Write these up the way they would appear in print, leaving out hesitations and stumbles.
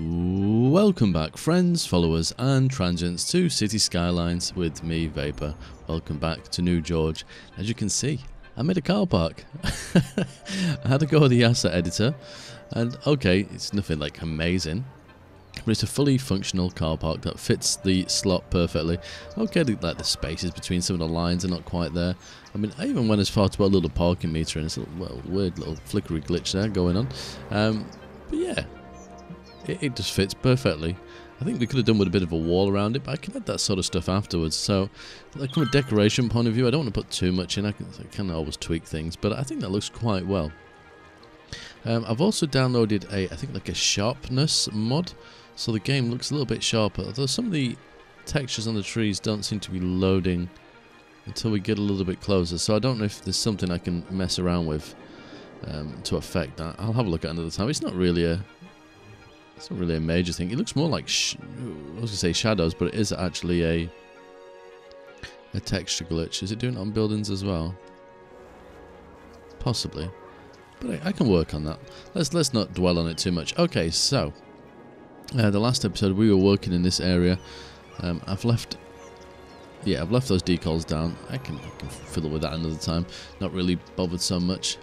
Welcome back, friends, followers and transients to Cities Skylines with me, Vapor. Welcome back to New George. As you can see, I made a car park. I had to go with the asset editor, and okay, it's nothing like amazing, but it's a fully functional car park that fits the slot perfectly. Okay, like the spaces between some of the lines are not quite there. I mean, I even went as far to put a little parking meter in. It's a little, weird little flickery glitch there going on. But yeah, it just fits perfectly. I think we could have done with a bit of a wall around it, but I can add that sort of stuff afterwards. So, like from a decoration point of view, I don't want to put too much in. I can always tweak things, but I think that looks quite well. I've also downloaded I think like a sharpness mod, so the game looks a little bit sharper. Although some of the textures on the trees don't seem to be loading until we get a little bit closer. So I don't know if there's something I can mess around with to affect that. I'll have a look at it another time. It's not really a major thing. It looks more like I was going to say shadows, but it is actually a texture glitch. Is it doing it on buildings as well? Possibly, but I can work on that. Let's not dwell on it too much. Okay, so the last episode we were working in this area. I've left those decals down. I can fiddle with that another time. Not really bothered so much.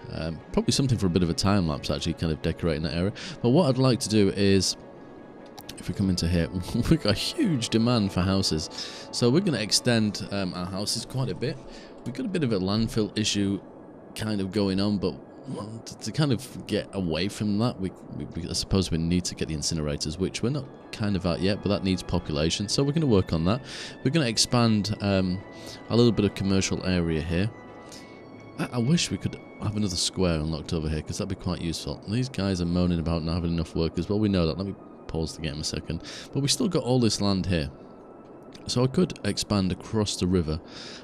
Probably something for a bit of a time lapse, actually, kind of decorating that area. But what I'd like to do is, if we come into here, we've got a huge demand for houses, so we're going to extend our houses quite a bit. We've got a bit of a landfill issue kind of going on, but to kind of get away from that, I suppose we need to get the incinerators, which we're not kind of at yet, but that needs population, so we're going to work on that. We're going to expand a little bit of commercial area here. I wish we could have another square unlocked over here, because that'd be quite useful. These guys are moaning about not having enough workers. Well, we know that. Let me pause the game a second. But we still got all this land here, so I could expand across the river.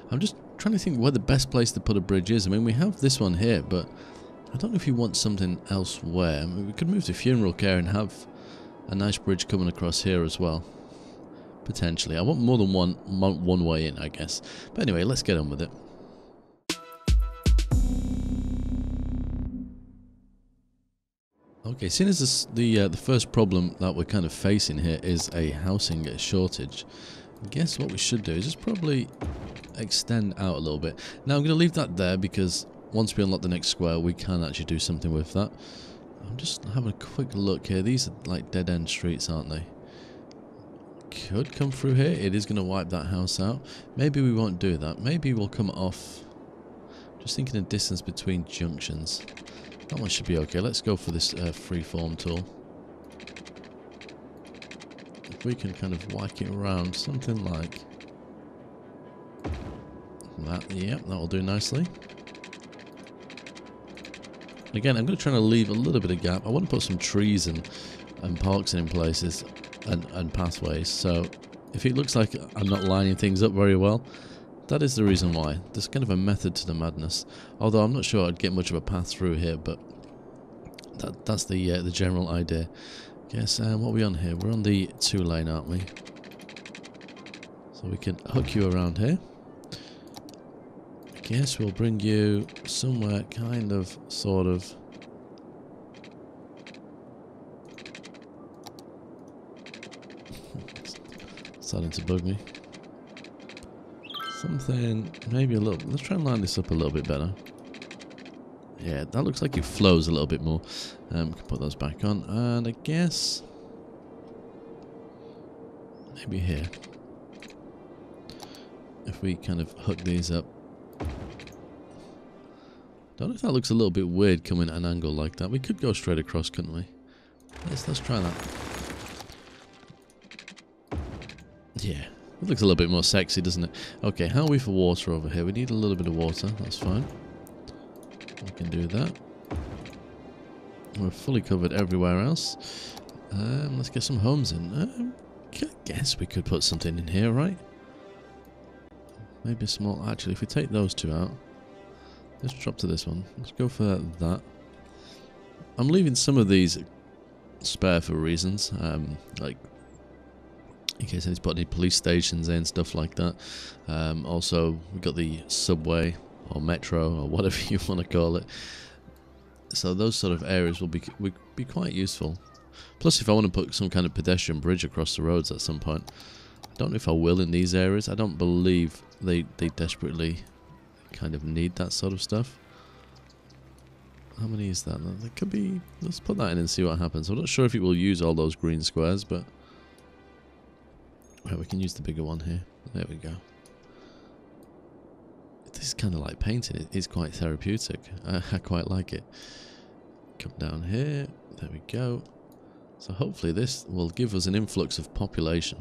I'm just trying to think where the best place to put a bridge is. I mean, we have this one here, but I don't know if you want something elsewhere. I mean, we could move to funeral care and have a nice bridge coming across here as well. Potentially. I want more than one way in, I guess. But anyway, let's get on with it. Okay, seeing as the first problem that we're kind of facing here is a housing shortage, I guess what we should do is just probably extend out a little bit. Now I'm going to leave that there because once we unlock the next square, we can actually do something with that. I'm just having a quick look here. These are like dead-end streets, aren't they? Could come through here. It is going to wipe that house out. Maybe we won't do that. Maybe we'll come off. Just thinking of distance between junctions. That one should be okay. Let's go for this freeform tool. If we can kind of whack it around, something like that. Yep, that will do nicely. Again, I'm going to try to leave a little bit of gap. I want to put some trees and parks in places and pathways. So if it looks like I'm not lining things up very well, that is the reason why. There's kind of a method to the madness. Although I'm not sure I'd get much of a path through here, but that's the general idea. Guess what are we on here? We're on the 2-lane, aren't we? So we can hook you around here. Guess we'll bring you somewhere kind of, sort of. Starting to bug me. Something, maybe a little. Let's try and line this up a little bit better. Yeah, that looks like it flows a little bit more. We can put those back on, and I guess maybe here. If we kind of hook these up. Don't know if that looks a little bit weird coming at an angle like that. We could go straight across, couldn't we? Let's try that. Yeah, it looks a little bit more sexy, doesn't it? Okay, how are we for water over here? We need a little bit of water. That's fine. We can do that. We're fully covered everywhere else. Let's get some homes in. I guess we could put something in here, right? Maybe a small. Actually, if we take those two out, let's drop to this one. Let's go for that. I'm leaving some of these spare for reasons, like in case I need to put any police stations in, stuff like that. Also, we've got the subway or metro or whatever you want to call it. So those sort of areas will be quite useful. Plus, if I want to put some kind of pedestrian bridge across the roads at some point, I don't know if I will in these areas. I don't believe they desperately kind of need that sort of stuff. How many is that? That could be... Let's put that in and see what happens. I'm not sure if it will use all those green squares, but... Right, we can use the bigger one here. There we go. This is kind of like painting. It is quite therapeutic. I quite like it. Come down here. There we go. So hopefully this will give us an influx of population.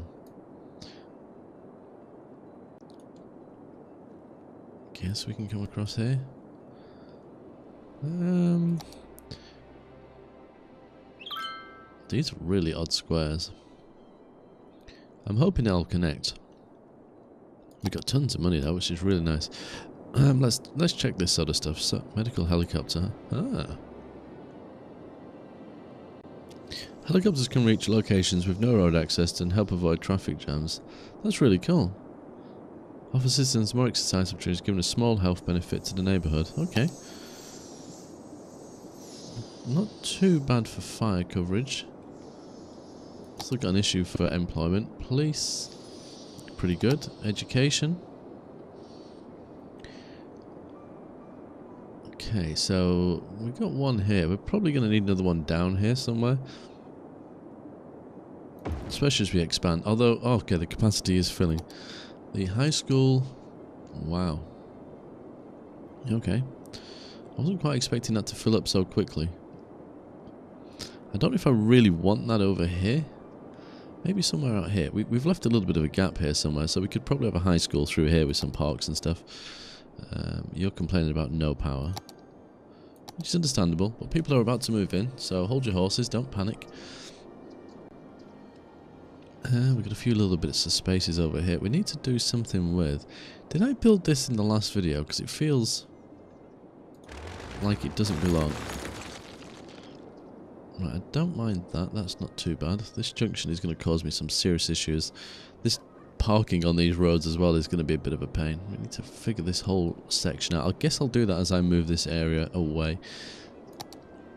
Guess we can come across here. These are really odd squares. I'm hoping they'll connect. We got tons of money though, which is really nice. Let's check this sort of stuff. So, medical helicopter. Ah. Helicopters can reach locations with no road access and help avoid traffic jams. That's really cool. Offer citizens more exercise opportunities, giving a small health benefit to the neighbourhood. Okay. Not too bad for fire coverage. Still got an issue for employment. Police, pretty good. Education. Okay, so we've got one here. We're probably going to need another one down here somewhere. Especially as we expand. Although, oh, okay, the capacity is filling. The high school, wow. Okay. I wasn't quite expecting that to fill up so quickly. I don't know if I really want that over here. Maybe somewhere out here. We've left a little bit of a gap here somewhere, so we could probably have a high school through here with some parks and stuff. You're complaining about no power, which is understandable, but people are about to move in, so hold your horses, don't panic. We've got a few little bits of spaces over here. We need to do something with... Did I build this in the last video? Because it feels like it doesn't belong. Right, I don't mind that. That's not too bad. This junction is going to cause me some serious issues. This parking on these roads as well is going to be a bit of a pain. We need to figure this whole section out. I guess I'll do that as I move this area away.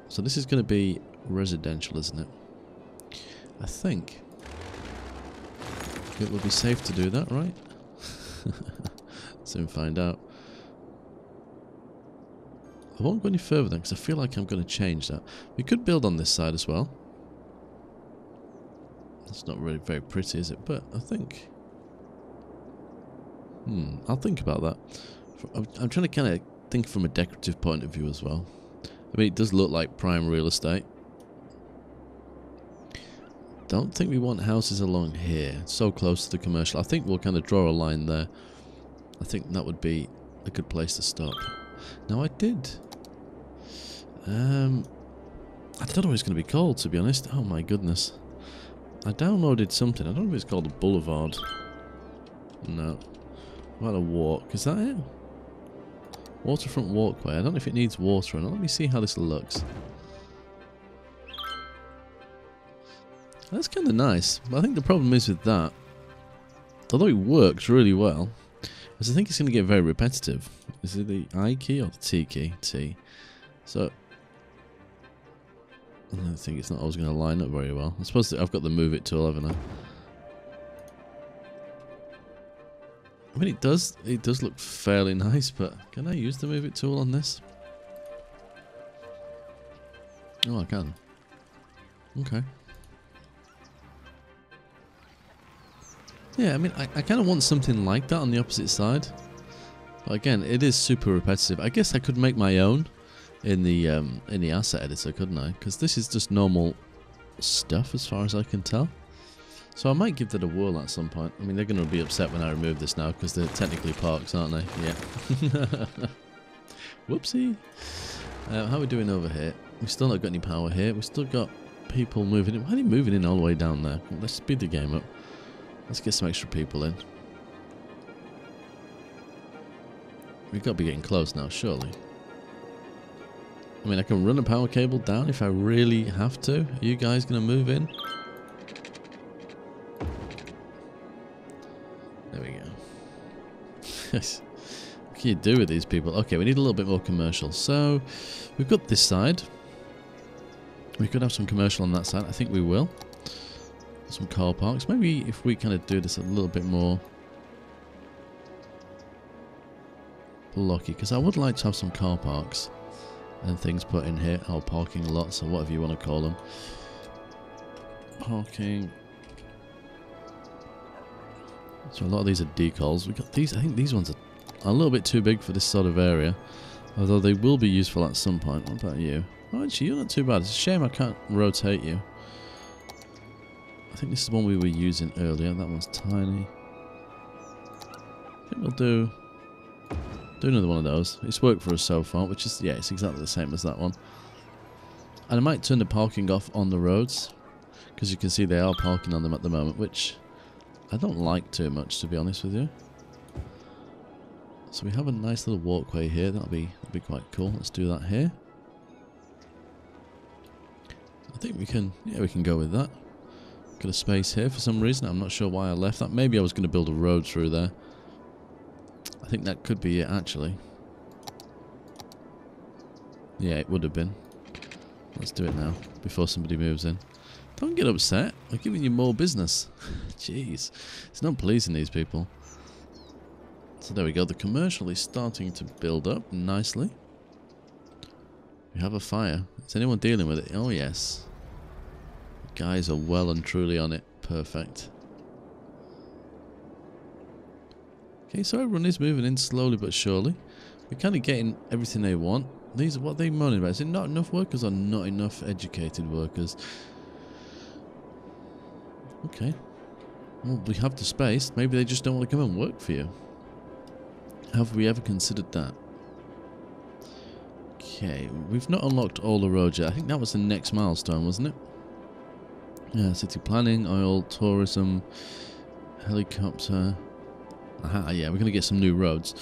So this is going to be residential, isn't it? I think it would be safe to do that, right? Soon find out. I won't go any further then, because I feel like I'm going to change that. We could build on this side as well. It's not really very pretty, is it? But I think... I'll think about that. I'm trying to kind of think from a decorative point of view as well. I mean, it does look like prime real estate. Don't think we want houses along here, so close to the commercial. I think we'll kind of draw a line there. I think that would be a good place to stop. Now I did... I don't know what it's going to be called, to be honest. Oh my goodness. I downloaded something. I don't know if it's called a boulevard. No. What about a walk? Is that it? Waterfront walkway. I don't know if it needs water or not. Let me see how this looks. That's kind of nice. But I think the problem is with that, although it works really well, is I think it's going to get very repetitive. Is it the I key or the T key? T. So, I don't think it's not always going to line up very well. I suppose I've got the move it tool, haven't I? I mean, it does look fairly nice, but can I use the move it tool on this? Oh, I can. Okay. Yeah, I mean, I kind of want something like that on the opposite side. But again, it is super repetitive. I guess I could make my own in the asset editor, couldn't I? Because this is just normal stuff as far as I can tell. So I might give that a whirl at some point. I mean, they're going to be upset when I remove this now because they're technically parks, aren't they? Yeah. Whoopsie. How are we doing over here? We've still not got any power here. We've still got people moving in. Why are they moving in all the way down there? Let's speed the game up. Let's get some extra people in. We've got to be getting close now, surely. I mean, I can run a power cable down if I really have to. Are you guys going to move in? There we go. Yes. What can you do with these people? Okay, we need a little bit more commercial. So, we've got this side. We could have some commercial on that side. I think we will. Some car parks. Maybe if we kind of do this a little bit more blocky, because I would like to have some car parks and things put in here. Oh, parking lots or whatever you want to call them. Parking. So a lot of these are decals. We got these. I think these ones are a little bit too big for this sort of area, although they will be useful at some point. What about you? Oh, actually, you're not too bad. It's a shame I can't rotate you. I think this is one we were using earlier. That one's tiny. I think we'll do another one of those. It's worked for us so far, which is, yeah, it's exactly the same as that one. And I might turn the parking off on the roads, because you can see they are parking on them at the moment, which I don't like too much, to be honest with you. So we have a nice little walkway here. That'll be quite cool. Let's do that here. I think we can, yeah, we can go with that. Got a space here for some reason. I'm not sure why I left that. Maybe I was going to build a road through there. I think that could be it, actually. Yeah, it would have been. Let's do it now, before somebody moves in. Don't get upset. We're giving you more business. Jeez. It's not pleasing these people. So there we go. The commercial is starting to build up nicely. We have a fire. Is anyone dealing with it? Oh, yes. The guys are well and truly on it. Perfect. Okay, so everyone is moving in slowly but surely. We're kind of getting everything they want. These are what they're moaning about. Is it not enough workers or not enough educated workers? Okay. Well, we have the space. Maybe they just don't want to come and work for you. Have we ever considered that? Okay, we've not unlocked all the roads yet. I think that was the next milestone, wasn't it? Yeah, city planning, oil, tourism, helicopter. Aha, yeah, we're going to get some new roads.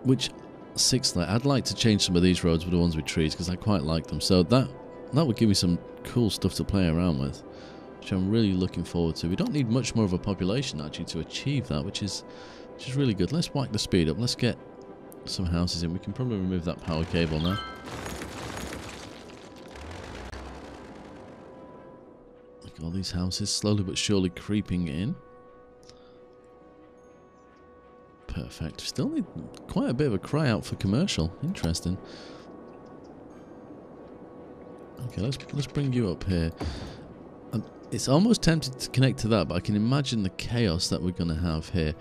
Which, sixthly, I'd like to change some of these roads with the ones with trees, because I quite like them. So that would give me some cool stuff to play around with, which I'm really looking forward to. We don't need much more of a population, actually, to achieve that, which is really good. Let's whack the speed up. Let's get some houses in. We can probably remove that power cable now. Look at all these houses slowly but surely creeping in. Perfect. Still need quite a bit of a cry out for commercial. Interesting. Okay, let's bring you up here. It's almost tempted to connect to that, but I can imagine the chaos that we're going to have here.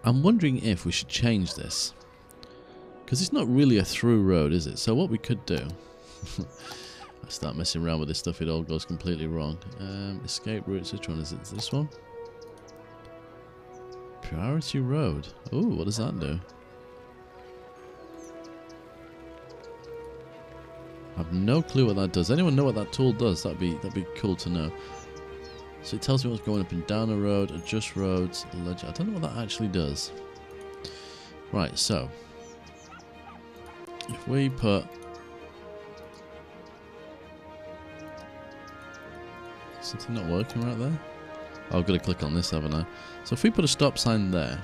I'm wondering if we should change this, because it's not really a through road, is it? So what we could do, I start messing around with this stuff, it all goes completely wrong. Escape routes, which one is it? This one? Priority road. Ooh, what does that do? I have no clue what that does. Anyone know what that tool does? That'd be cool to know. So it tells me what's going up and down a road, adjust roads, ledge. I don't know what that actually does. Right, so if we put something not working right there. Oh, I've got to click on this, haven't I? So if we put a stop sign there.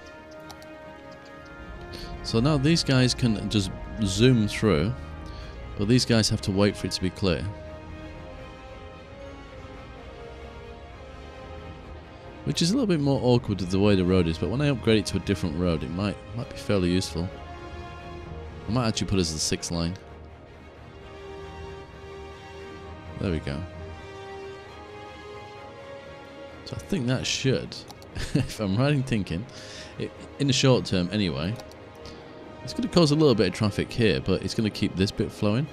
So now these guys can just zoom through, but these guys have to wait for it to be clear. Which is a little bit more awkward with the way the road is, but when I upgrade it to a different road, it might be fairly useful. I might actually put it as the 6th line. There we go. So I think that should, if I'm right in thinking, in the short term anyway, it's going to cause a little bit of traffic here, but it's going to keep this bit flowing.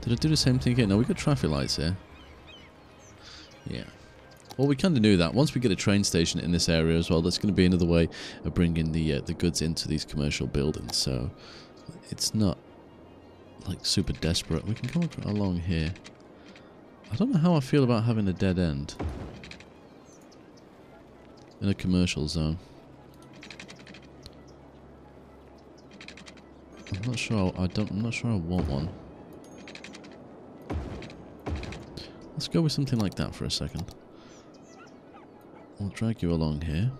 Did I do the same thing here? No, we've got traffic lights here. Yeah. Well, we kind of knew that. Once we get a train station in this area as well, that's going to be another way of bringing the goods into these commercial buildings. So it's not like super desperate. We can come along here. I don't know how I feel about having a dead end in a commercial zone. I'm not sure. I'm not sure I want one. Let's go with something like that for a second. We'll drag you along here.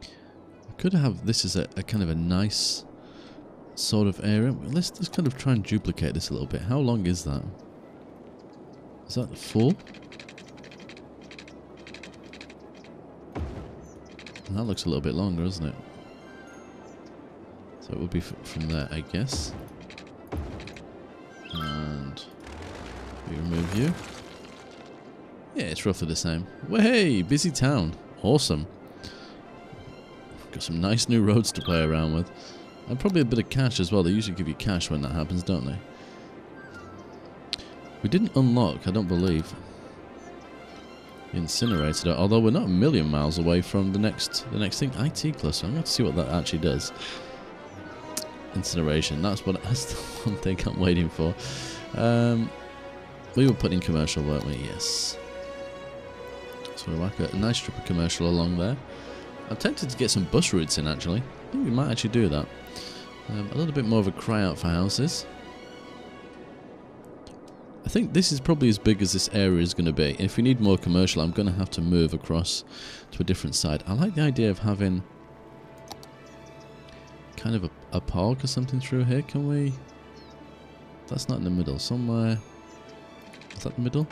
We could have this as a kind of a nice sort of area. Let's kind of try and duplicate this a little bit. How long is that? Is that full? That looks a little bit longer, doesn't it? So it would be from there, I guess. And we remove you. Yeah, it's roughly the same. Hey, busy town. Awesome. Got some nice new roads to play around with. And probably a bit of cash as well. They usually give you cash when that happens, don't they? We didn't unlock, I don't believe, the incinerator, although we're not a million miles away from the next thing, IT cluster. I'm going to see what that actually does. Incineration, that's the one thing I'm waiting for. We were putting commercial, weren't we? Yes. So we'll whack a nice strip of commercial along there. I'm tempted to get some bus routes in, actually. I think we might actually do that. A little bit more of a cry out for houses. I think this is probably as big as this area is going to be. If we need more commercial, I'm going to have to move across to a different side. I like the idea of having kind of a park or something through here. Can we? That's not in the middle. Somewhere. Is that the middle?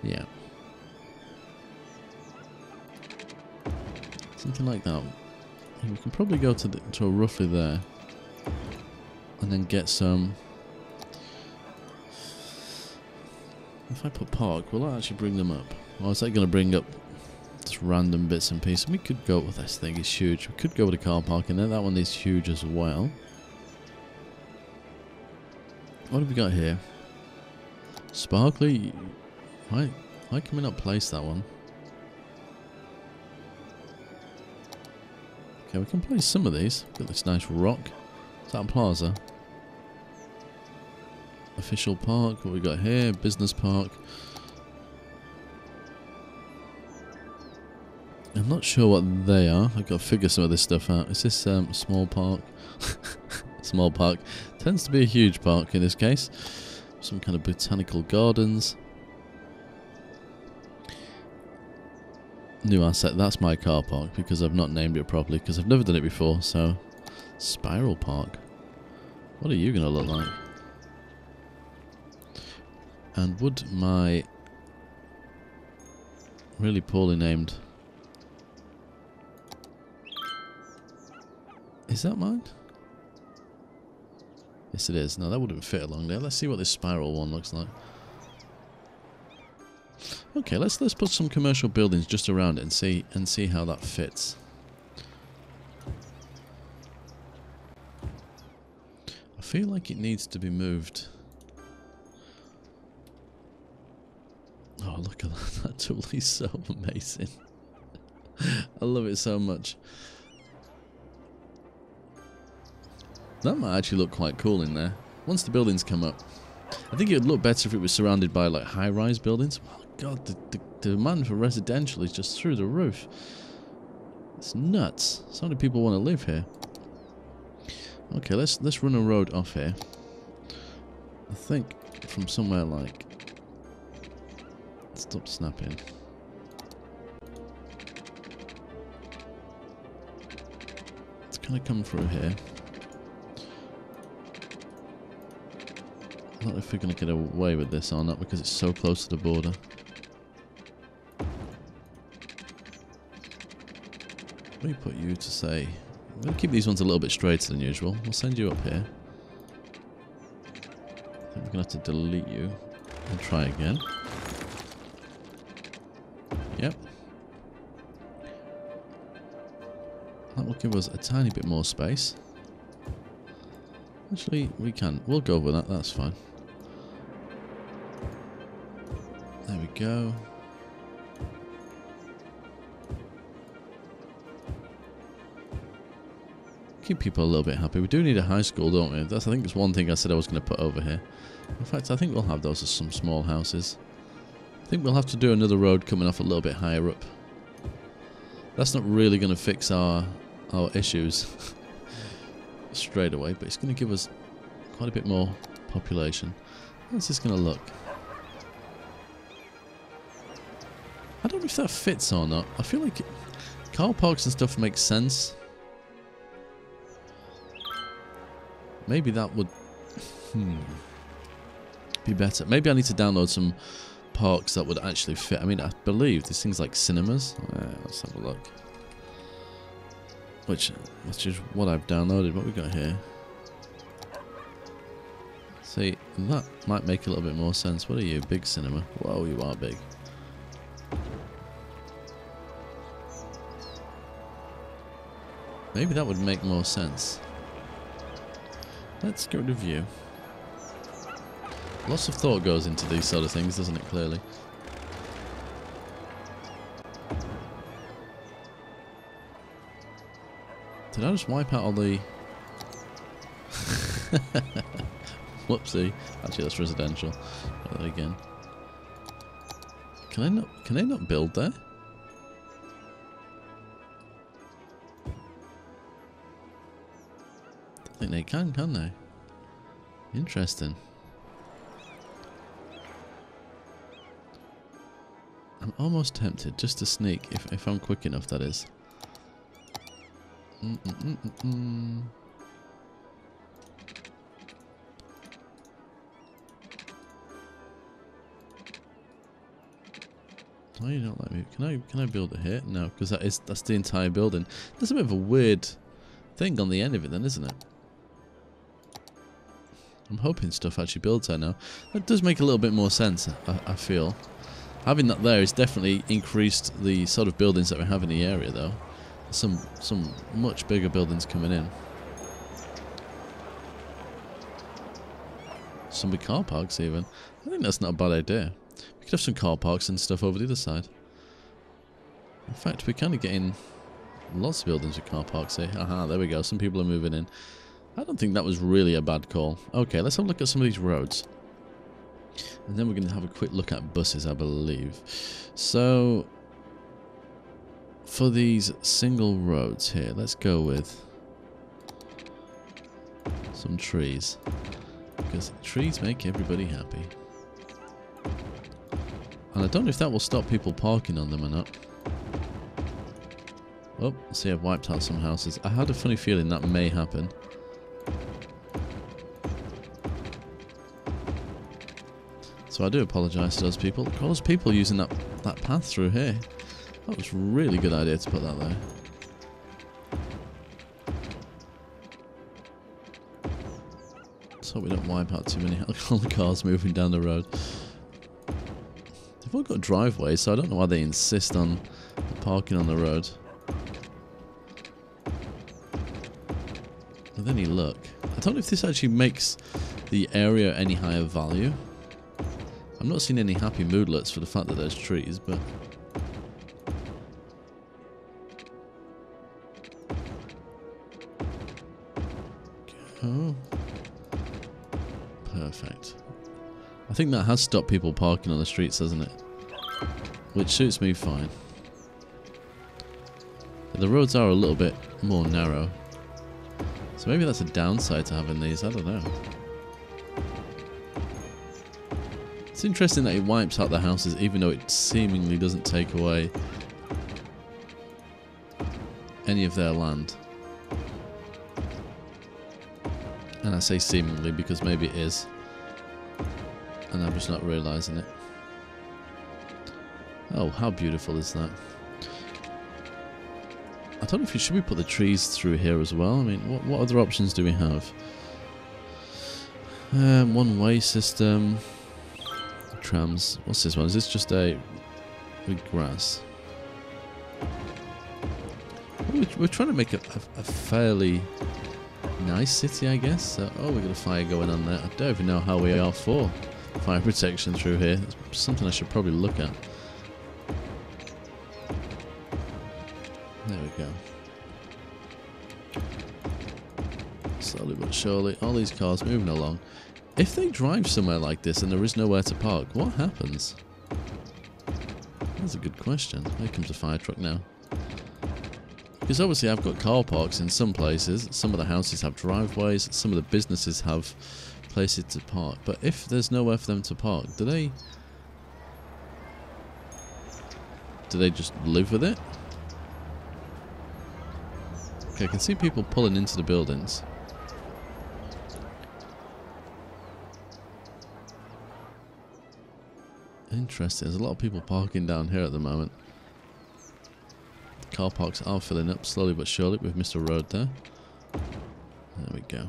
Yeah. Something like that. And we can probably go to roughly there. And then get some. If I put park, will that actually bring them up? Or is that going to bring up just random bits and pieces? We could go with this thing, it's huge. We could go with a car park in there. That one is huge as well. What have we got here? Sparkly. Why can we not place that one? Okay, we can place some of these. Got this nice rock. Is that a plaza? Official park, what we got here? Business park. I'm not sure what they are. I've got to figure some of this stuff out. Is this a small park? Small park. Tends to be a huge park in this case. Some kind of botanical gardens. New asset. That's my car park because I've not named it properly because I've never done it before. So, Spiral Park. What are you going to look like? And would my really poorly named... Is that mine? Yes it is. No, that wouldn't fit along there. Let's see what this spiral one looks like. Okay, let's put some commercial buildings just around it and see how that fits. I feel like it needs to be moved. Oh, look at that. That tool is so amazing. I love it so much. That might actually look quite cool in there. Once the buildings come up. I think it would look better if it was surrounded by like high-rise buildings. Oh god, the demand for residential is just through the roof. It's nuts. So many people want to live here. Okay, let's run a road off here. I think from somewhere like... Stop snapping. It's gonna come through here. I don't know if we're gonna get away with this or not because it's so close to the border. Let me put you to say... I'm gonna keep these ones a little bit straighter than usual. We'll send you up here. I think we're gonna have to delete you and try again. Yep. That will give us a tiny bit more space. Actually, we'll go with that, that's fine. There we go. Keep people a little bit happy. We do need a high school, don't we? I think it's one thing I said I was going to put over here. In fact, I think we'll have those as some small houses. I think we'll have to do another road coming off a little bit higher up. That's not really going to fix our issues straight away, but it's going to give us quite a bit more population. How's this going to look? I don't know if that fits or not. I feel like car parks and stuff make sense. Maybe that would be better. Maybe I need to download some parks that would actually fit. I mean, I believe there's things like cinemas. Let's have a look. Which is what I've downloaded. What we got here? See, that might make a little bit more sense. What are you? Big cinema. Whoa, you are big. Maybe that would make more sense. Let's get rid of you. Lots of thought goes into these sort of things, doesn't it, clearly? Did I just wipe out all the... Whoopsie. Actually, that's residential. Try that again. Can I not build there? I think they can they? Interesting. I'm almost tempted just to sneak, if I'm quick enough, that is. Why you don't let me? Can I build it here? No, because that's the entire building. There's a bit of a weird thing on the end of it, then, isn't it? I'm hoping stuff actually builds there now. That does make a little bit more sense, I feel. Having that there has definitely increased the sort of buildings that we have in the area, though. Some much bigger buildings coming in. Some big car parks, even. I think that's not a bad idea. We could have some car parks and stuff over the other side. In fact, we're kind of getting lots of buildings with car parks here. Aha, there we go. Some people are moving in. I don't think that was really a bad call. Okay, let's have a look at some of these roads. And then we're going to have a quick look at buses, I believe. So, for these single roads here, let's go with some trees. Because trees make everybody happy. And I don't know if that will stop people parking on them or not. Oh, see, I've wiped out some houses. I had a funny feeling that may happen. So I do apologise to those people. All those people using that path through here. That was a really good idea to put that there. So we don't wipe out too many cars moving down the road. They've all got driveways, so I don't know why they insist on parking on the road. With any luck. I don't know if this actually makes the area any higher value. I'm not seeing any happy moodlets for the fact that there's trees, but... Oh. Perfect. I think that has stopped people parking on the streets, hasn't it? Which suits me fine. The roads are a little bit more narrow. So maybe that's a downside to having these, I don't know. It's interesting that it wipes out the houses even though it seemingly doesn't take away any of their land. And I say seemingly because maybe it is. And I'm just not realising it. Oh, how beautiful is that? I don't know if should we put the trees through here as well? I mean, what other options do we have? One-way system. Trams. What's this one? Is this just a with grass? We're trying to make a fairly nice city, I guess. Oh, we've got a fire going on there. I don't even know how we are for fire protection through here. It's something I should probably look at. There we go. Slowly but surely, all these cars moving along. If they drive somewhere like this and there is nowhere to park, what happens? That's a good question. Here comes a fire truck now. Because obviously I've got car parks in some places. Some of the houses have driveways. Some of the businesses have places to park. But if there's nowhere for them to park, do they just live with it? Okay, I can see people pulling into the buildings. Interesting. There's a lot of people parking down here at the moment. Car parks are filling up slowly but surely. We've missed a road there. There we go.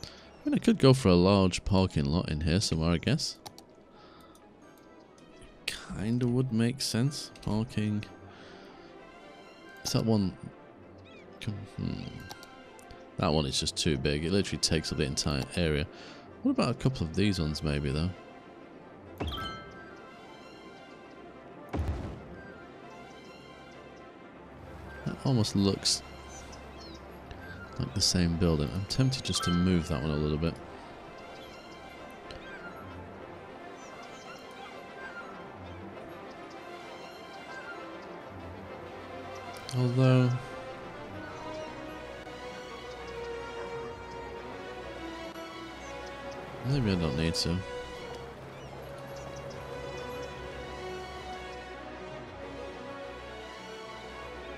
I mean, I could go for a large parking lot in here somewhere, I guess. Kinda would make sense. Parking. Is that one? That one is just too big. It literally takes up the entire area. What about a couple of these ones maybe though? That almost looks like the same building. I'm tempted just to move that one a little bit. Although maybe I don't need to.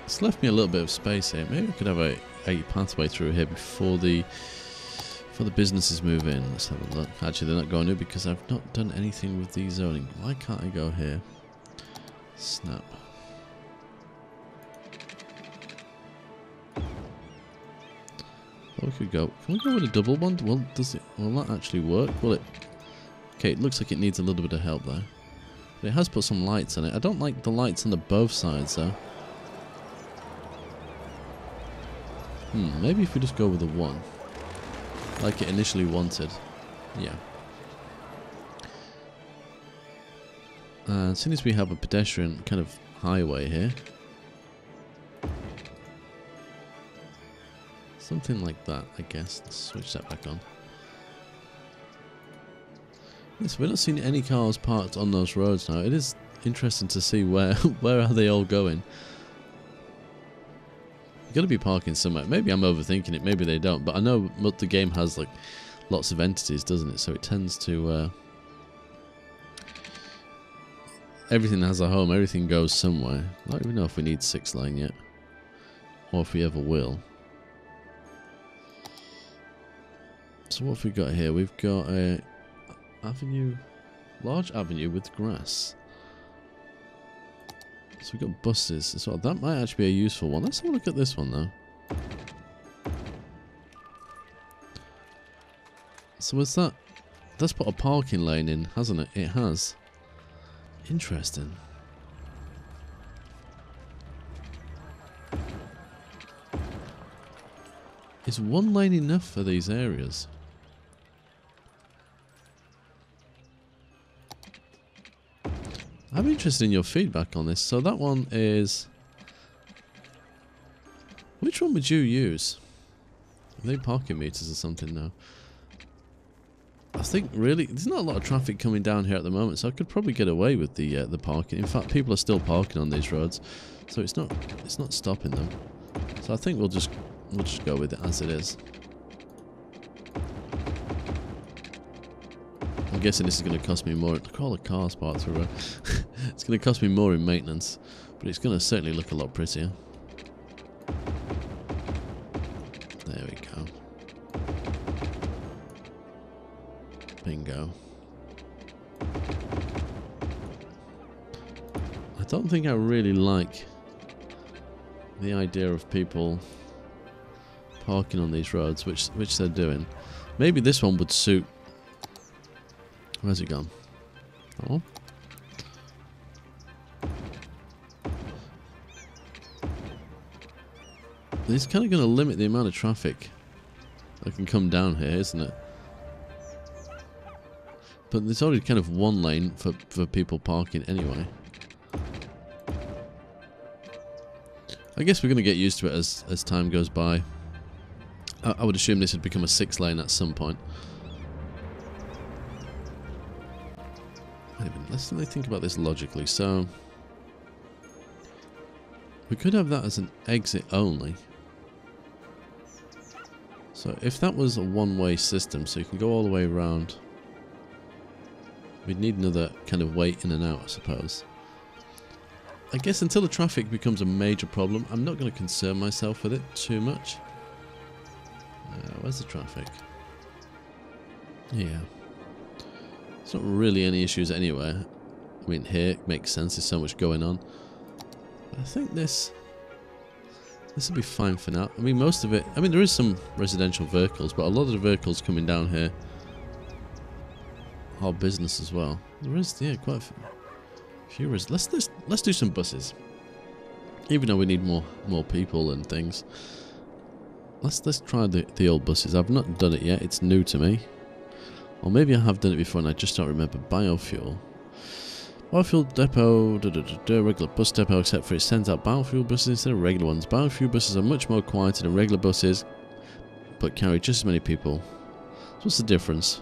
It's left me a little bit of space here. Maybe I could have a pathway through here before the businesses move in. Let's have a look. Actually, they're not going to because I've not done anything with the zoning. Why can't I go here? Snap. We could go. Can we go with a double one? Well, will that actually work? Will it? Okay, it looks like it needs a little bit of help there. But it has put some lights on it. I don't like the lights on the both sides though. Maybe if we just go with a one. Like it initially wanted. Yeah. As soon as we have a pedestrian kind of highway here. Something like that, I guess. Let's switch that back on. Yes, we're not seeing any cars parked on those roads now. It is interesting to see where are they all going. You've got to be parking somewhere. Maybe I'm overthinking it. Maybe they don't. But I know the game has like lots of entities, doesn't it? So it tends to everything has a home. Everything goes somewhere. I don't even know if we need 6 lane yet, or if we ever will. So what have we got here? We've got a avenue, large avenue with grass. So we've got buses as well. That might actually be a useful one. Let's have a look at this one though. So is that... That's put a parking lane in, hasn't it? It has. Interesting. Is 1 lane enough for these areas? I'm interested in your feedback on this. So that one is... Which one would you use? Are they parking meters or something now? I think really there's not a lot of traffic coming down here at the moment, so I could probably get away with the parking. In fact, people are still parking on these roads, so it's not stopping them. So I think we'll just go with it as it is. I'm guessing this is going to cost me more. Look at all the cars parked through. It's going to cost me more in maintenance, but it's going to certainly look a lot prettier. There we go. Bingo. I don't think I really like the idea of people parking on these roads, which they're doing. Maybe this one would suit. Where's it gone? Oh. It's kind of going to limit the amount of traffic that can come down here, isn't it? But there's already kind of 1 lane for people parking anyway. I guess we're going to get used to it as time goes by. I would assume this would become a 6 lane at some point. Let's think about this logically. So we could have that as an exit only. So if that was a one-way system, so you can go all the way around, we'd need another kind of way in and out, I suppose. I guess until the traffic becomes a major problem, I'm not going to concern myself with it too much. Where's the traffic? Yeah. It's not really any issues anywhere. I mean, here it makes sense. There's so much going on. But I think this will be fine for now. I mean, most of it... I mean, there is some residential vehicles, but a lot of the vehicles coming down here are business as well. There is, yeah, quite a few. Let's do some buses. Even though we need more people and things. Let's try the old buses. I've not done it yet. It's new to me. Or maybe I have done it before and I just don't remember. Biofuel. Biofuel depot, regular bus depot, except for it sends out biofuel buses instead of regular ones. Biofuel buses are much more quieter than regular buses, but carry just as many people. So what's the difference?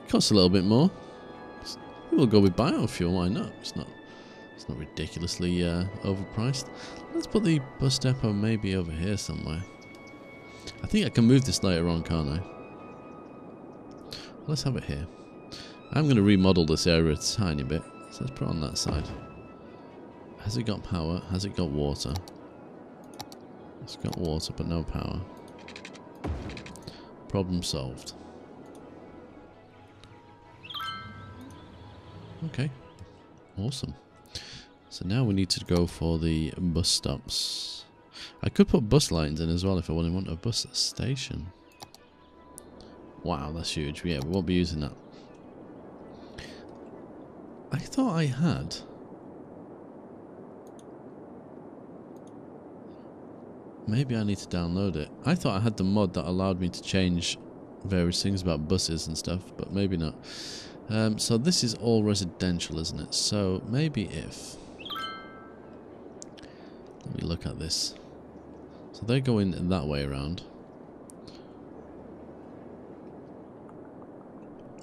It costs a little bit more. We'll go with biofuel. Why not? It's not ridiculously overpriced. Let's put the bus depot maybe over here somewhere. I think I can move this later on, can't I? Let's have it here. I'm going to remodel this area a tiny bit. So let's put it on that side. Has it got power? Has it got water? It's got water but no power. Problem solved. Okay. Awesome. So now we need to go for the bus stops. I could put bus lines in as well if I want a bus station. Wow, that's huge. Yeah, we won't be using that. I thought I had. Maybe I need to download it. I thought I had the mod that allowed me to change various things about buses and stuff, but maybe not. So this is all residential, isn't it? So maybe if... Let me look at this. So they're going that way around.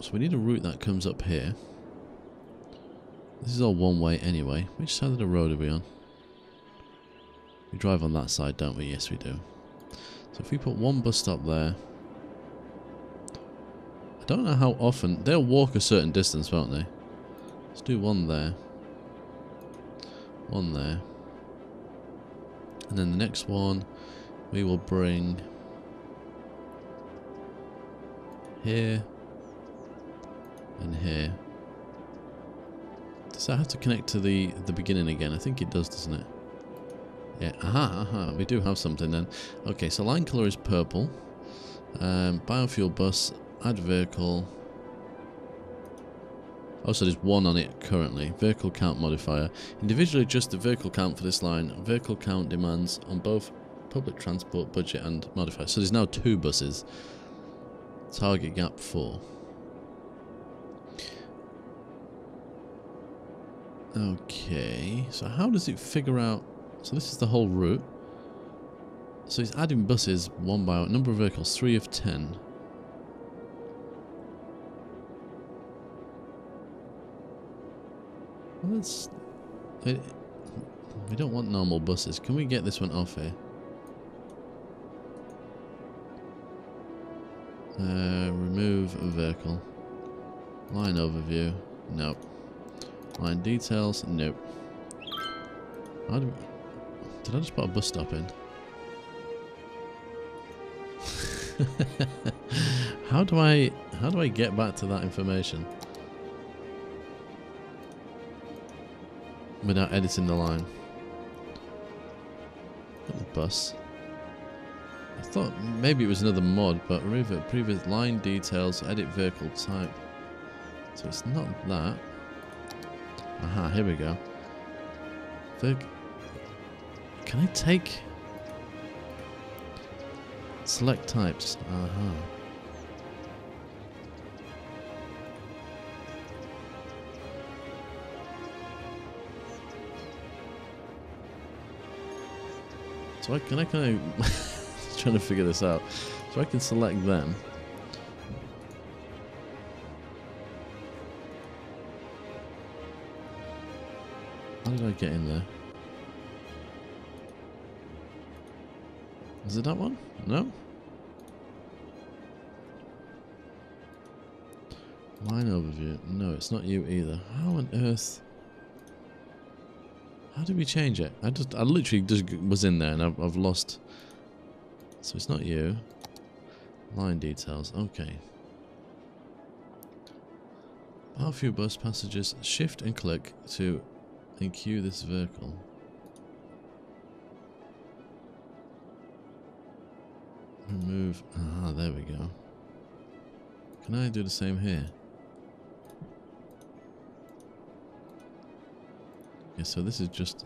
So we need a route that comes up here. This is all one way anyway. Which side of the road are we on? We drive on that side, don't we? Yes, we do. So if we put one bus stop there... I don't know how often... They'll walk a certain distance, won't they? Let's do one there. One there. And then the next one we will bring here and here. Does that have to connect to the beginning again? I think it does, doesn't it? Yeah, aha, we do have something then. Okay, so line colour is purple. Biofuel bus, add vehicle. Oh, so there's one on it currently. Vehicle count modifier. Individually adjust the vehicle count for this line. Vehicle count demands on both public transport budget and modifier. So there's now 2 buses. Target gap 4. Okay, so how does it figure out... So this is the whole route. So it's adding buses one by one. Number of vehicles, 3 of 10. Well, we don't want normal buses. Can we get this one off here? Remove a vehicle. Line overview. Nope. Line details. Nope. Did I just put a bus stop in? How do I get back to that information without editing the line? Put the bus. I thought maybe it was another mod, but remove it. Previous line details, edit vehicle type. So it's not that. Aha, here we go. Can I take... Select types. Aha. So can I kind of trying to figure this out. So I can select them. How did I get in there? Is it that one? No? Line overview. No, it's not you either. How on earth... How did we change it? I literally just was in there and I've lost... So it's not you. Line details. Okay. A few bus passengers. Shift and click to enqueue this vehicle. Remove. Ah, there we go. Can I do the same here? Yeah, so this is just...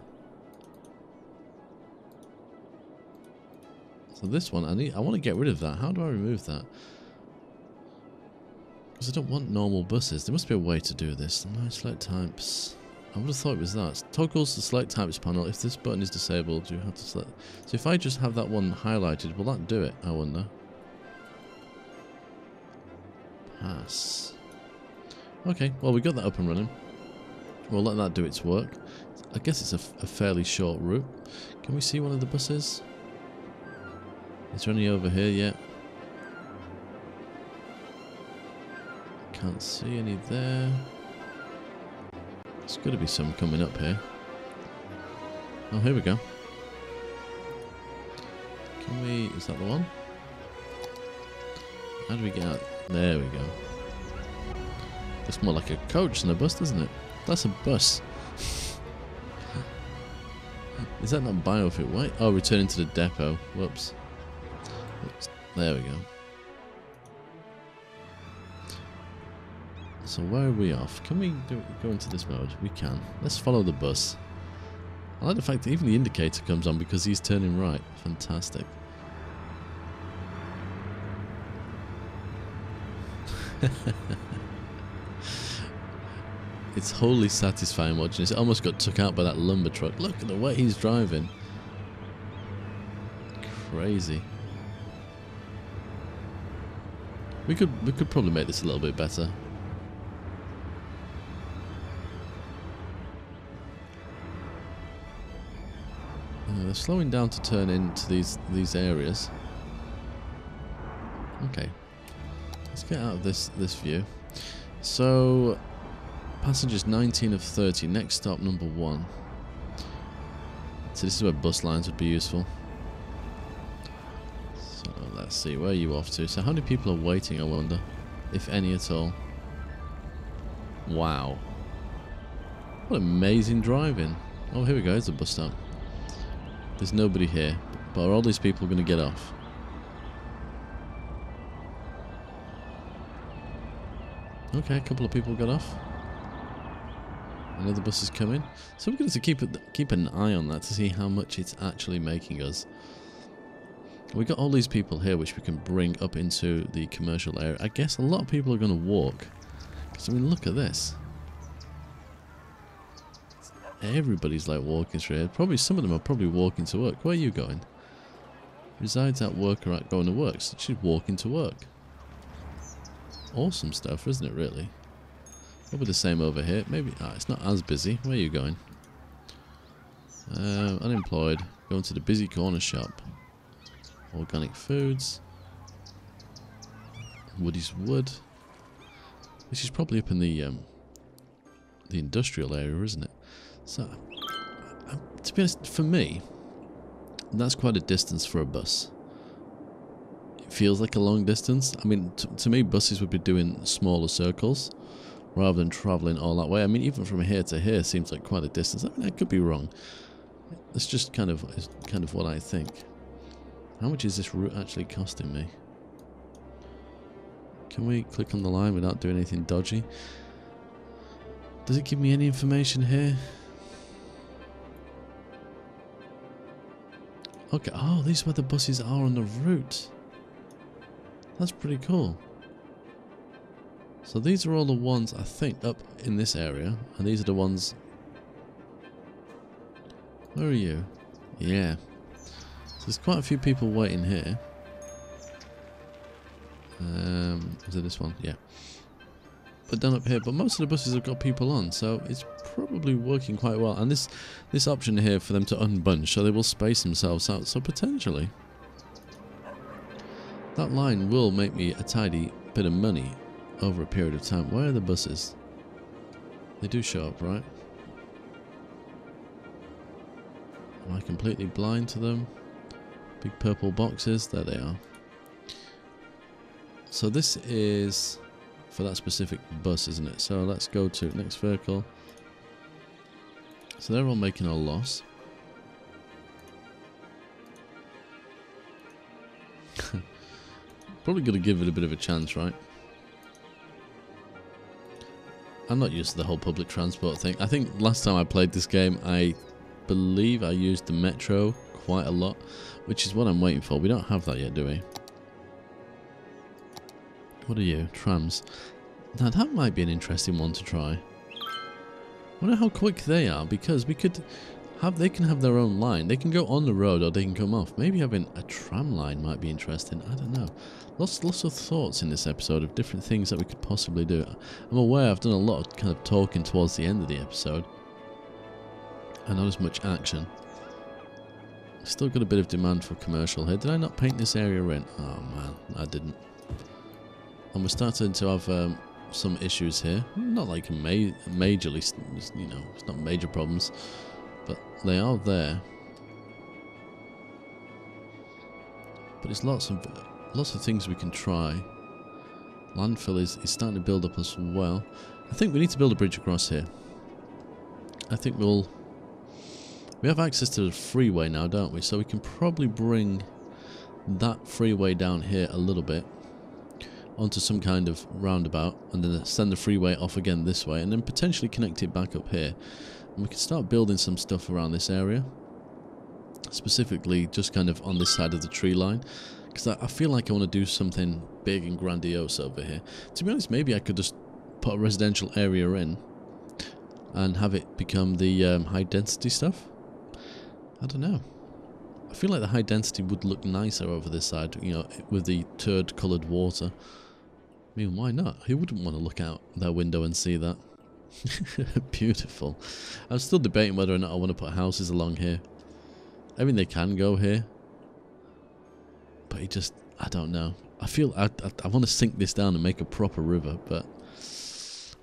So this one, I want to get rid of that. How do I remove that? Because I don't want normal buses. There must be a way to do this. Select types. I would have thought it was that. Toggles the select types panel. If this button is disabled, you have to select... So if I just have that one highlighted, will that do it? I wonder. Pass. Okay, well we got that up and running. We'll let that do its work. I guess it's a fairly short route. Can we see one of the buses? Is there any over here yet? Can't see any there. There's got to be some coming up here. Oh, here we go. Can we... Is that the one? How do we get out? There we go. Looks more like a coach than a bus, doesn't it? That's a bus. Is that not biofit? Why? Oh, returning to the depot. Whoops. Oops. There we go. So where are we off? Can we go into this mode? We can. Let's follow the bus. I like the fact that even the indicator comes on because he's turning right. Fantastic. It's wholly satisfying watching this. It almost got took out by that lumber truck. Look at the way he's driving. Crazy. We could probably make this a little bit better. They're slowing down to turn into these areas. Okay. Let's get out of this view. So passengers 19 of 30. Next stop number 1. So this is where bus lines would be useful. So let's see, where are you off to? So how many people are waiting, I wonder? If any at all. Wow. What amazing driving. Oh, here we go, there's a bus stop. There's nobody here. But are all these people going to get off? Okay, a couple of people got off. Another bus is coming. So we're going to keep an eye on that to see how much it's actually making us. We've got all these people here which we can bring up into the commercial area. I guess a lot of people are going to walk. Because, I mean, look at this. Everybody's like walking through here. Probably some of them are probably walking to work. Where are you going? Resides at work or at going to work. So she's walking to work. Awesome stuff, isn't it, really? Probably the same over here. Maybe it's not as busy. Where are you going? Unemployed. Going to the busy corner shop. Organic foods. Woody's Wood. This is probably up in the industrial area, isn't it? So, to be honest, for me, that's quite a distance for a bus. It feels like a long distance. I mean, to me, buses would be doing smaller circles rather than travelling all that way. I mean, even from here to here seems like quite a distance. I mean, I could be wrong. It's just kind of what I think. How much is this route actually costing me? Can we click on the line without doing anything dodgy? Does it give me any information here? Okay, oh, these are where the buses are on the route. That's pretty cool. So these are all the ones, I think, up in this area. And these are the ones... Where are you? Yeah. So there's quite a few people waiting here. Is it this one? Yeah. But down up here, but most of the buses have got people on, so it's probably working quite well. And this option here for them to unbunch, so they will space themselves out. So potentially, that line will make me a tidy bit of money over a period of time. Where are the buses? They do show up, right? Am I completely blind to them? Big purple boxes, there they are. So this is for that specific bus, isn't it? So let's go to next vehicle. So they're all making a loss. Probably going to give it a bit of a chance, right? I'm not used to the whole public transport thing. I think last time I played this game, I believe I used the metro quite a lot, which is what I'm waiting for. We don't have that yet, do we? What are you? Trams. Now that might be an interesting one to try. I wonder how quick they are, because we could have, they can have their own line. They can go on the road or they can come off. Maybe having a tram line might be interesting. I don't know. Lots of thoughts in this episode of different things that we could possibly do. I'm aware I've done a lot of kind of talking towards the end of the episode, and not as much action. Still got a bit of demand for commercial here. Did I not paint this area in? Oh man, I didn't. And we're starting to have some issues here. Not like majorly, you know, it's not major problems, but they are there. But it's lots of things we can try. Landfill is starting to build up as well. I think we need to build a bridge across here. I think we have access to the freeway now, don't we? So we can probably bring that freeway down here a little bit onto some kind of roundabout, and then send the freeway off again this way, and then potentially connect it back up here. And we can start building some stuff around this area, specifically just kind of on this side of the tree line, because I feel like I want to do something big and grandiose over here. To be honest, maybe I could just put a residential area in and have it become the high density stuff. I don't know. I feel like the high density would look nicer over this side, you know, with the turd coloured water. I mean, why not? Who wouldn't want to look out their window and see that? Beautiful. I'm still debating whether or not I want to put houses along here. I mean, they can go here, but it just, I don't know. I feel I want to sink this down and make a proper river, but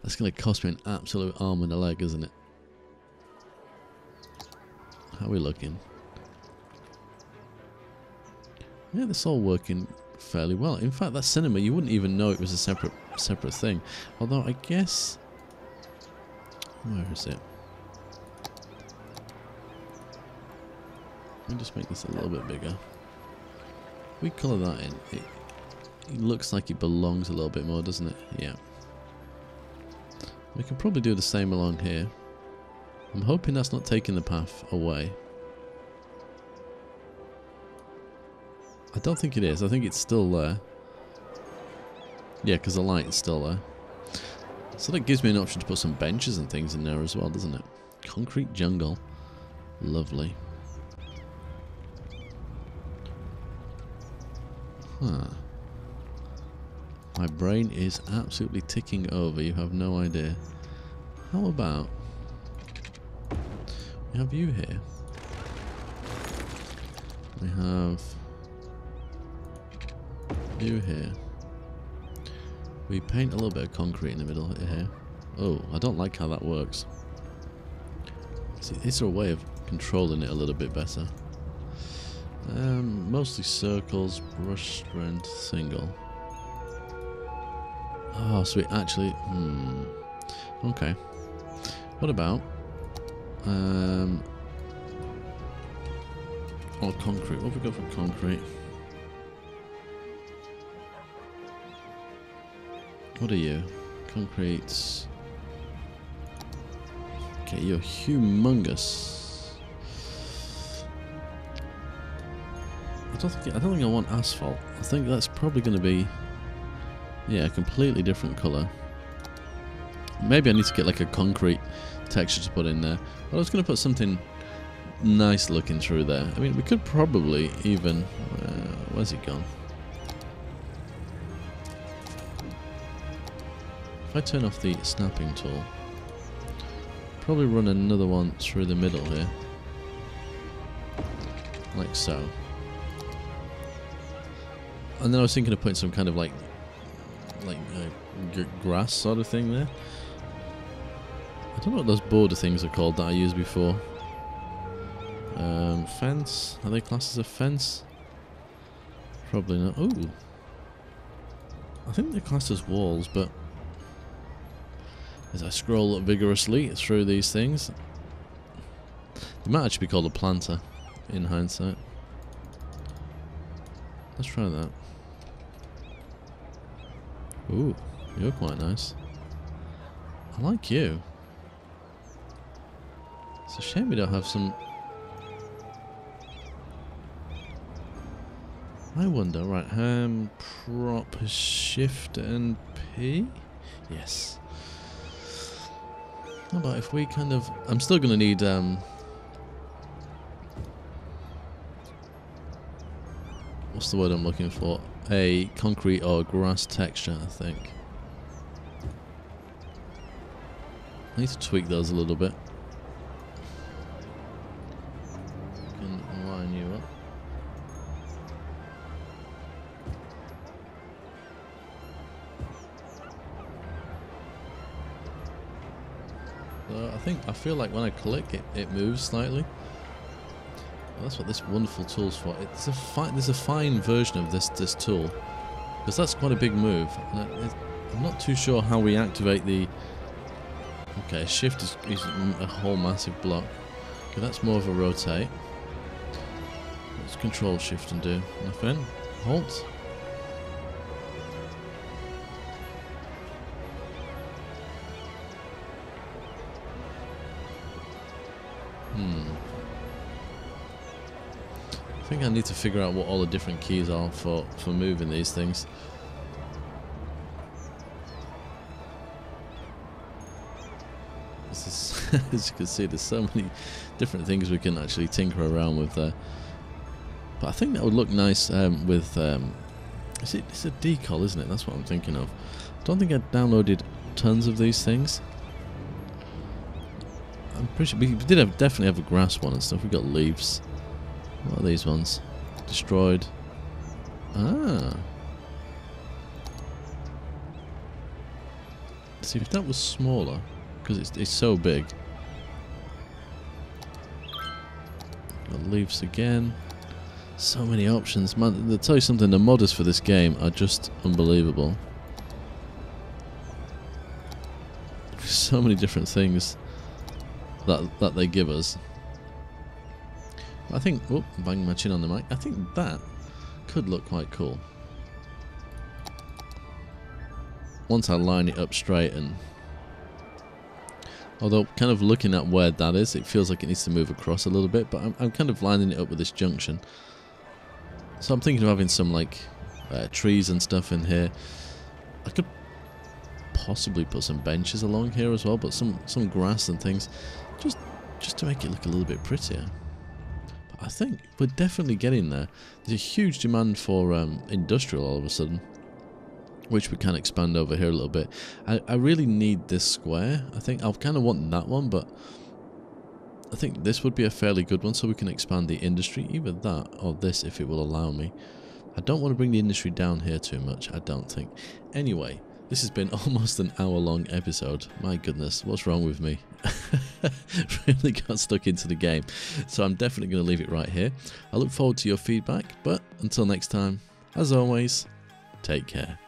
that's going to cost me an absolute arm and a leg, isn't it? How are we looking? Yeah, this all working fairly well. In fact, that cinema, you wouldn't even know it was a separate thing. Although I guess, where is it? Let me just make this a little bit bigger. We colour that in. It looks like it belongs a little bit more, doesn't it? Yeah. We can probably do the same along here. I'm hoping that's not taking the path away. I don't think it is. I think it's still there. Yeah, because the light is still there. So that gives me an option to put some benches and things in there as well, doesn't it? Concrete jungle. Lovely. Huh. My brain is absolutely ticking over. You have no idea. How about we have you here? We have you here. We paint a little bit of concrete in the middle here. Oh, I don't like how that works. See, is there a way of controlling it a little bit better? Mostly circles, brush strength, single. Oh, so we actually, okay. What about, oh, concrete. What have we got for concrete? What are you? Concrete. Okay, you're humongous. I don't think I want asphalt. I think that's probably going to be, yeah, a completely different colour. Maybe I need to get like a concrete texture to put in there. But I was going to put something nice looking through there. I mean, we could probably even, where's it gone? If I turn off the snapping tool, probably run another one through the middle here, like so. And then I was thinking of putting some kind of like grass sort of thing there. I don't know what those border things are called that I used before. Fence? Are they classed as a fence? Probably not. Ooh. I think they're classed as walls, but as I scroll vigorously through these things. They might actually be called a planter in hindsight. Let's try that. Ooh, you're quite nice. I like you. It's a shame we don't have some... I wonder, right, prop, shift and P? Yes. How about if we kind of... I'm still going to need... what's the word I'm looking for? A concrete or grass texture, I think. I need to tweak those a little bit. Can line you up. So I feel like when I click it moves slightly. Well, that's what this wonderful tool's for. There's a fine version of this tool, because that's quite a big move. And I'm not too sure how we activate the... Okay, shift is a whole massive block. Okay, that's more of a rotate. Let's control shift and do nothing. Halt. I think I need to figure out what all the different keys are for moving these things. This is, as you can see, there's so many different things we can actually tinker around with there. But I think that would look nice with... it's a decal, isn't it? That's what I'm thinking of. I don't think I downloaded tons of these things. I'm pretty sure we did definitely have a grass one and stuff. We got leaves. What are these ones? Destroyed. Ah. See, if that was smaller, because it's so big. Got leaves again. So many options, man. I'll tell you something. The modders for this game are just unbelievable. So many different things that they give us. I think, oh, bang my chin on the mic. I think that could look quite cool. Once I line it up straight, and although kind of looking at where that is, it feels like it needs to move across a little bit, but I'm kind of lining it up with this junction. So I'm thinking of having some like trees and stuff in here. I could possibly put some benches along here as well, but some grass and things, just to make it look a little bit prettier. I think we're definitely getting there. There's a huge demand for industrial all of a sudden, which we can expand over here a little bit. I really need this square. I think I'll kind of want that one, but I think this would be a fairly good one so we can expand the industry. Either that or this if it will allow me. I don't want to bring the industry down here too much, I don't think. Anyway, this has been almost an hour-long episode. My goodness, what's wrong with me? Really got stuck into the game. So I'm definitely going to leave it right here. I look forward to your feedback, but until next time, as always, take care.